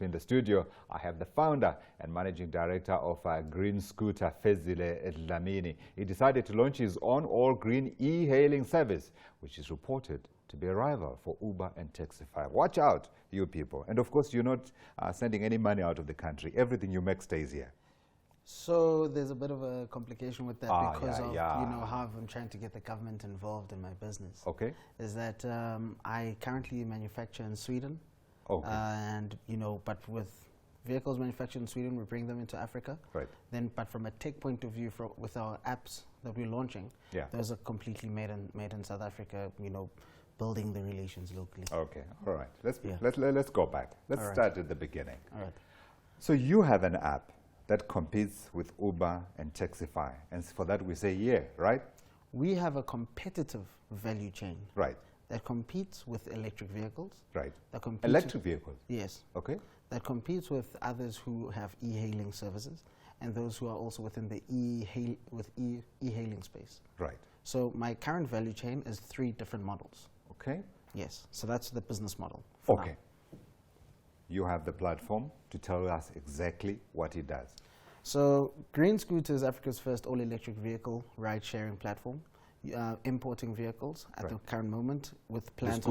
In the studio, I have the founder and managing director of Green Scooter Fezile Dhlamini. He decided to launch his own all-green e-hailing service, which is reported to be a rival for Uber and Taxify. Watch out, you people. And of course, you're not sending any money out of the country. Everything you make stays here. So there's a bit of a complication with that because of how I'm trying to get the government involved in my business. Okay. Is that I currently manufacture in Sweden. Okay. And but with vehicles manufactured in Sweden, we bring them into Africa. Right. Then, but from a tech point of view, with our apps that we're launching, those are completely made in South Africa. Building the relations locally. Okay. All right. Let's go back. Let's start at the beginning. All right. So you have an app that competes with Uber and Taxify, and for that we say right? We have a competitive value chain. Right. That competes with electric vehicles. Right. That electric vehicles? Yes. Okay. That competes with others who have e-hailing services and those who are also within the e-hailing space. Right. So my current value chain is 3 different models. Okay. Yes. So that's the business model. Okay. You have the platform to tell us exactly what it does. So Green Scooter is Africa's first all-electric vehicle ride-sharing platform. Importing vehicles at the current moment with plans.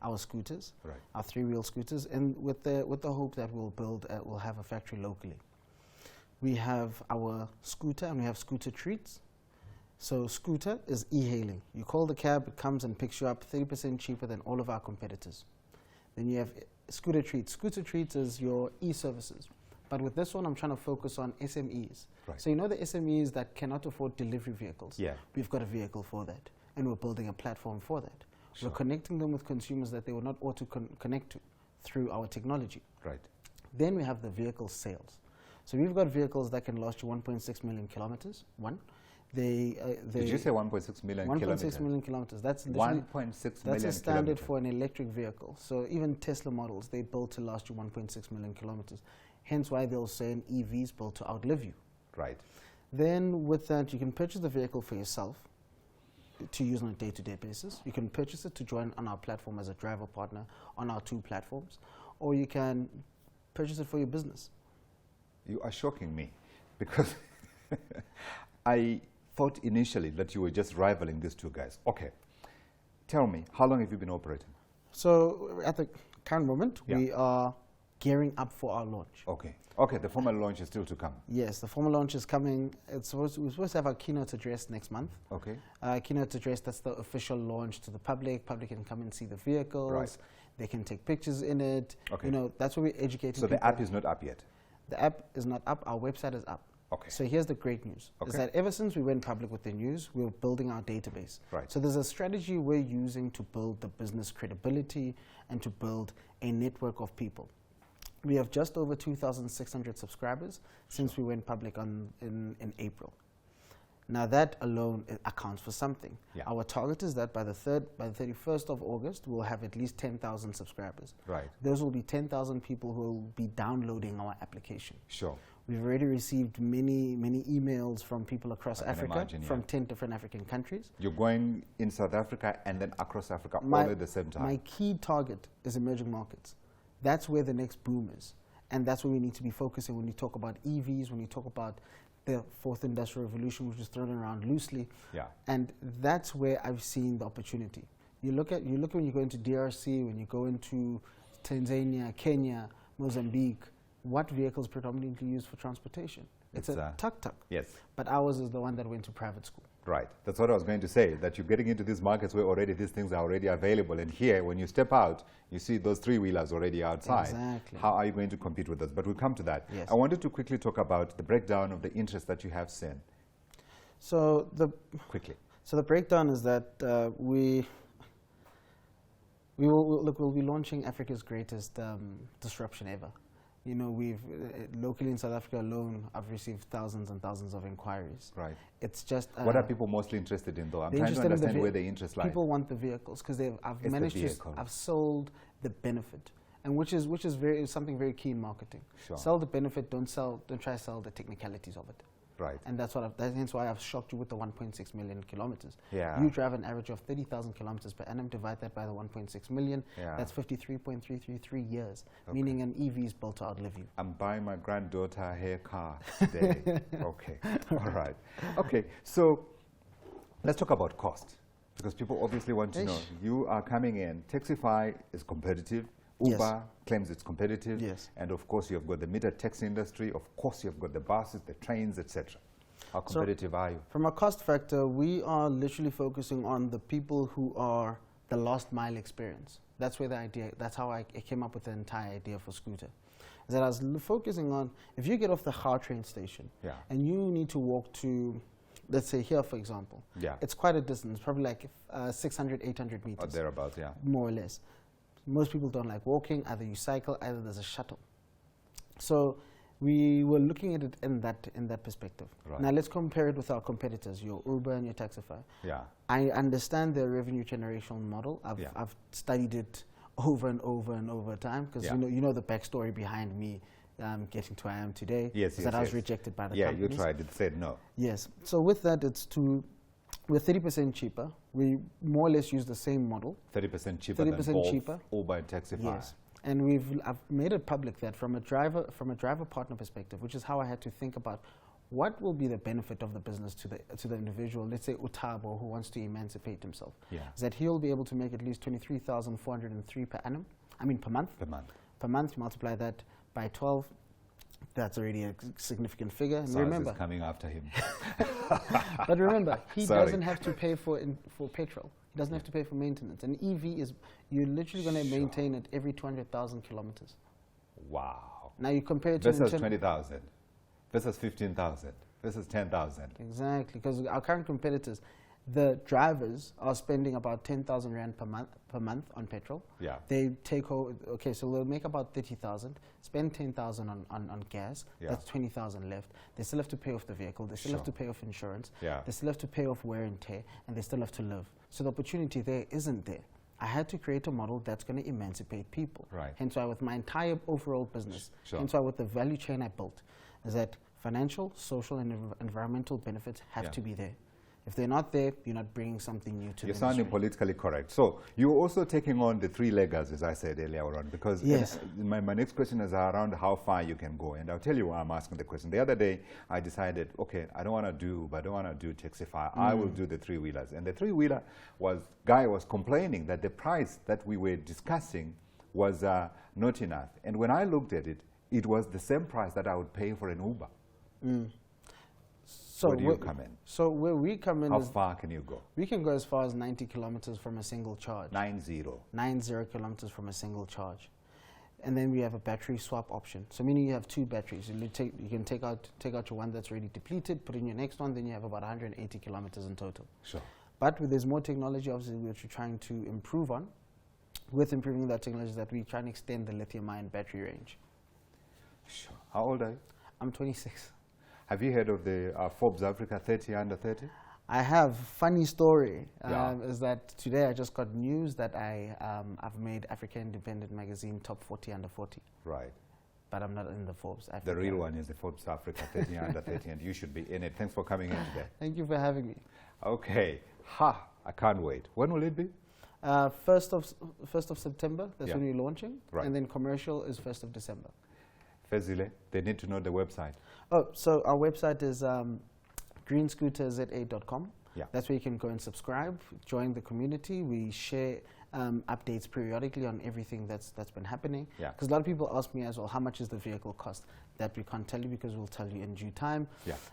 Our scooters, our 3-wheel scooters, and with the hope that we'll have a factory locally. We have our scooter and we have scooter treats. So scooter is e-hailing. You call the cab, it comes and picks you up 30% cheaper than all of our competitors. Then you have scooter treats. Scooter treats is your e-services. But with this one, I'm trying to focus on SMEs. Right. So the SMEs that cannot afford delivery vehicles. Yeah. We've got a vehicle for that, and we're building a platform for that. Sure. We're connecting them with consumers that they will not auto connect to through our technology. Right. Then we have the vehicle sales. So we've got vehicles that can last you 1.6 million kilometers. Did you say 1.6 million kilometers? 1.6 million kilometers. That's 1.6 million That's a standard for an electric vehicle. So even Tesla models, they built to last you 1.6 million kilometers. Hence why they'll say an EV is built to outlive you. Right. Then with that, you can purchase the vehicle for yourself to use on a day-to-day basis. You can purchase it to join on our platform as a driver partner on our 2 platforms, or you can purchase it for your business. You are shocking me because I thought initially that you were just rivaling these 2 guys. Okay. Tell me, how long have you been operating? So at the current moment, we are gearing up for our launch. Okay. Okay, the formal launch is still to come. Yes, the formal launch is coming. We're supposed to have our keynote address next month. Okay. Keynote address, that's the official launch to the public. Public can come and see the vehicles. Right. They can take pictures in it. Okay. That's where we're educating people. So the app is not up yet? The app is not up. Our website is up. Okay. So here's the great news, is that ever since we went public with the news, we're building our database. Right. So there's a strategy we're using to build the business credibility and to build a network of people. We have just over 2,600 subscribers since we went public in April. Now that alone accounts for something. Yeah. Our target is that by the 31st of August, we'll have at least 10,000 subscribers. Right. Those will be 10,000 people who will be downloading our application. Sure. We've already received many emails from people across Africa, from 10 different African countries. You're going in South Africa and then across Africa all at the same time? My key target is emerging markets. That's where the next boom is. And that's where we need to be focusing when you talk about EVs, when you talk about the 4th Industrial Revolution, which is thrown around loosely. Yeah. And that's where I've seen the opportunity. You look when you go into DRC, when you go into Tanzania, Kenya, Mozambique, what vehicles predominantly used for transportation? It's a tuk-tuk. Yes. But ours is the one that went to private school. Right. That's what I was going to say, that you're getting into these markets where already these things are already available. And here, when you step out, you see those 3-wheelers already outside. Exactly. How are you going to compete with those? But we'll come to that. Yes. I wanted to quickly talk about the breakdown of the interest that you have seen. So Quickly. So the breakdown is that we'll be launching Africa's greatest disruption ever. We've locally in South Africa alone, I've received thousands and thousands of inquiries. Right. It's just what are people mostly interested in, though? I'm trying to understand where the interest lies. People want the vehicles because I've sold the benefit, and which is something very key in marketing. Sure. Sell the benefit. Don't try to sell the technicalities of it. Right. And that's hence why I've shocked you with the 1.6 million kilometers. Yeah. You drive an average of 30,000 kilometers per annum, divide that by the 1.6 million, that's 53.333 years, meaning an EV is built to outlive you. I'm buying my granddaughter a hair car today. Okay, all right. Okay, so let's talk about cost, because people obviously want to know. You are coming in, Taxify is competitive, Uber claims it's competitive, and of course you've got the meter taxi industry, of course you've got the buses, the trains, etc. How competitive are you? From a cost factor, we are literally focusing on the people who are the last mile experience. That's where the idea, that's how I came up with the entire idea for Scooter. Is that I was focusing on, if you get off the Gautrain station and you need to walk to, let's say here for example, it's quite a distance, probably like 600, 800 meters. Or thereabouts, more or less. Most people don't like walking, either you cycle, either there's a shuttle. So we were looking at it in that perspective. Right. Now let's compare it with our competitors, your Uber and your Taxify. I understand their revenue generation model. I've studied it over and over and over time, because you know the backstory behind me getting to where I am today. That I was rejected by the companies. You tried it, said no. Yes. So with that, we're 30% cheaper. We more or less use the same model. 30% cheaper than both Uber and Taxify. Yes. And I've made it public that from a driver partner perspective, which is how I had to think about what will be the benefit of the business to the individual, let's say Utabo, who wants to emancipate himself, is that he'll be able to make at least 23,403 per annum, per month. Per month, multiply that by 12, that's already a significant figure. And remember, is coming after him. But remember, he doesn't have to pay for petrol. He doesn't have to pay for maintenance. An EV is, you're literally going to maintain it every 200,000 kilometers. Wow. Now you compare it to... This is 20,000. This is 15,000. This is 10,000. Exactly, because our current competitors, the drivers are spending about 10,000 Rand per month on petrol. They take home, so they'll make about 30,000, spend 10,000 on gas, that's 20,000 left. They still have to pay off the vehicle, they still have to pay off insurance, they still have to pay off wear and tear, and they still have to live. So the opportunity there isn't there. I had to create a model that's going to emancipate people. Hence why with my entire overall business, hence why with the value chain I built, is that financial, social, and environmental benefits have to be there. If they're not there, you're not bringing something new to the industry. You're sounding politically correct. So you're also taking on the three leggers, as I said earlier on, because my next question is around how far you can go. And I'll tell you why I'm asking the question. The other day, I decided, okay, I don't want to do Taxify. I will do the three-wheelers. And the three-wheeler guy was complaining that the price that we were discussing was not enough. And when I looked at it, it was the same price that I would pay for an Uber. So where do you come in? So where we come in How far can you go? We can go as far as 90 kilometers from a single charge. 90 kilometers from a single charge. And then we have a battery swap option. So meaning you have two batteries. You can take out your one that's already depleted, put in your next one, then you have about 180 kilometers in total. Sure. But there's more technology, obviously, which we're trying to improve on. With improving that technology, that we try and extend the lithium-ion battery range. Sure. How old are you? I'm 26. Have you heard of the Forbes Africa 30 under 30? I have. Funny story is that today I just got news that I've made Africa Independent Magazine top 40 under 40. Right. But I'm not in the Forbes Africa. The real one is the Forbes Africa 30 under 30, and you should be in it. Thanks for coming in today. Thank you for having me. Okay. I can't wait. When will it be? 1st of September, that's when we're launching. Right. And then commercial is 1st of December. Fezile, they need to know the website. Oh, so our website is greenscooterza.com. That's where you can go and subscribe, join the community. We share updates periodically on everything that's been happening. Because a lot of people ask me as well, how much is the vehicle cost? That we can't tell you because we'll tell you in due time.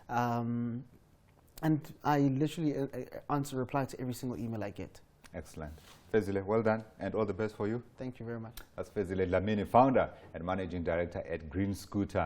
And I literally reply to every single email I get. Excellent. Fezile, well done, and all the best for you. Thank you very much. That's Fezile Dhlamini, founder and managing director at Green Scooter.